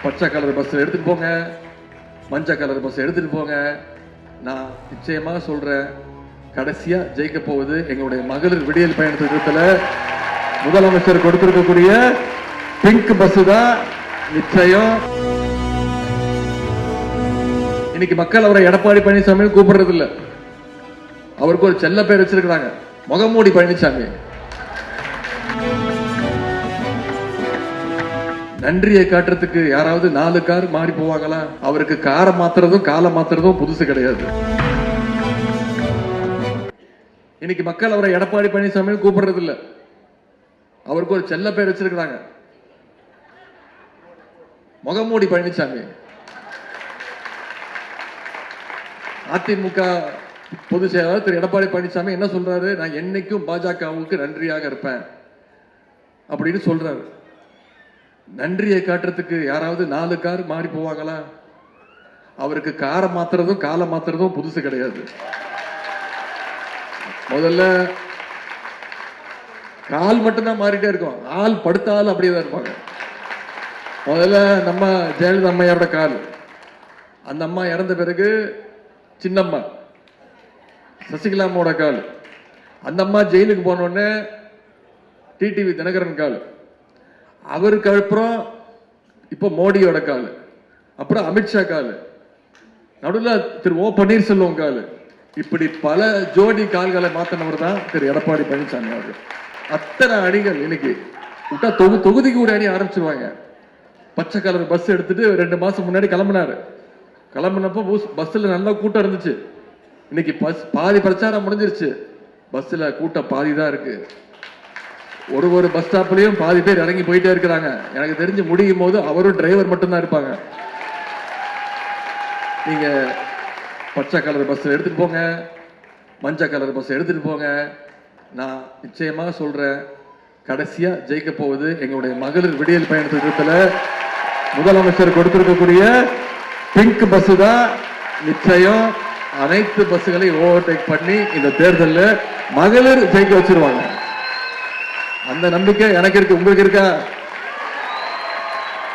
பச்சை colour bus எடுத்துட்டு போங்க, மஞ்சள் கலர் பஸ் எடுத்துட்டு போங்க. நான் நிச்சயமா சொல்றேன், கடைசியா ஜெயிக்க போவது எங்களுடைய மகளிர் விடியல் பயண திட்டத்துல முதலமைச்சர் கொடுத்திருக்கக்கூடிய பிங்க் பஸ் தான் நிச்சயம். இன்னைக்கு மக்கள் அவரை எடப்பாடி பழனிசாமி கூப்பிடுறது இல்ல, அவருக்கு ஒரு செல்ல பேர் வச்சிருக்காங்க, முகமூடி பழனிசாமி. நன்றியை காட்டுறதுக்கு யாராவது 4 கார் மாறி போவாங்களா? அவருக்கு காரை மாத்துறதும் காலை மாத்துறதும் புதுசு கிடையாது. இன்னைக்கு மக்கள் அவரை எடப்பாடி பழனிசாமி கூப்பிடுறது இல்ல, அவருக்கு ஒரு செல்ல பேர் வச்சிருக்காங்க, முகமூடி பழனிசாமி. அதிமுக பொதுச் செயலாளர் திரு எடப்பாடி பழனிசாமி என்ன சொல்றாரு? நான் என்னைக்கும் பாஜகவுக்கு நன்றியாக இருப்பேன் அப்படின்னு சொல்றாரு. நன்றியை காட்டுறதுக்கு யாராவது 4 கார் மாறி போவாங்களா? அவருக்கு காரை மாத்துறதும் காலை மாத்துறதும் புதுசு கிடையாது. முதல்ல கால் மட்டும்தான் மாறிட்டே இருக்கும், ஆள் படுத்த ஆள் அப்படியே தான் இருப்பாங்க. முதல்ல நம்ம ஜெயலலிதா அம்மையாரோட கால், அந்த அம்மா இறந்த பிறகு சின்னம்மா சசிகலா அம்மாவோட கால், அந்த அம்மா ஜெயிலுக்கு போனோடனே டிடிவி தினகரன் கால், அவருக்கு அப்புறம் இப்ப மோடியோட கால், அப்புறம் அமித்ஷா கால், நடுவில் திரு ஓ பன்னீர்செல்வம் கால். இப்படி பல ஜோடி கால்களை மாத்தினவர் தான் திரு எடப்பாடி பழனிசாமி அவர்கள். அத்தனை அணிகள் இன்னைக்கு விட்டா தொகுதிக்கு ஒரு அணி ஆரம்பிச்சிருவாங்க. பச்சை கலர் பஸ் எடுத்துட்டு 2 மாசம் முன்னாடி கிளம்பினாரு. கிளம்பினப்போ பஸ்ல நல்லா கூட்டம் இருந்துச்சு. இன்னைக்கு பாதி பிரச்சாரம் முடிஞ்சிருச்சு, பஸ்ல கூட்டம் பாதி தான் இருக்கு. ஒரு பஸ் ஸ்டாப்லயும் பாதி பேர் இறங்கி போயிட்டே இருக்கிறாங்க. எனக்கு தெரிஞ்சு முடியும் போது அவரும் டிரைவர் மட்டும்தான் இருப்பாங்க. நீங்க பச்சை கலர் பஸ் எடுத்துட்டு போங்க, மஞ்சள் கலர் பஸ் எடுத்துட்டு போங்க. நான் நிச்சயமா சொல்றேன், கடைசியா ஜெயிக்க போவது எங்களுடைய மகளிர் விடியல் பயண திட்டத்துல முதலமைச்சர் கொடுத்திருக்கக்கூடிய பிங்க் பஸ் தான் நிச்சயம். அனைத்து பஸ்களையும் ஓவர்டேக் பண்ணி இந்த தேர்தலில் மகளிர் ஜெயிக்க வச்சிருவாங்க. அந்த நம்பிக்கை எனக்கு இருக்கு, உங்களுக்கு இருக்கா?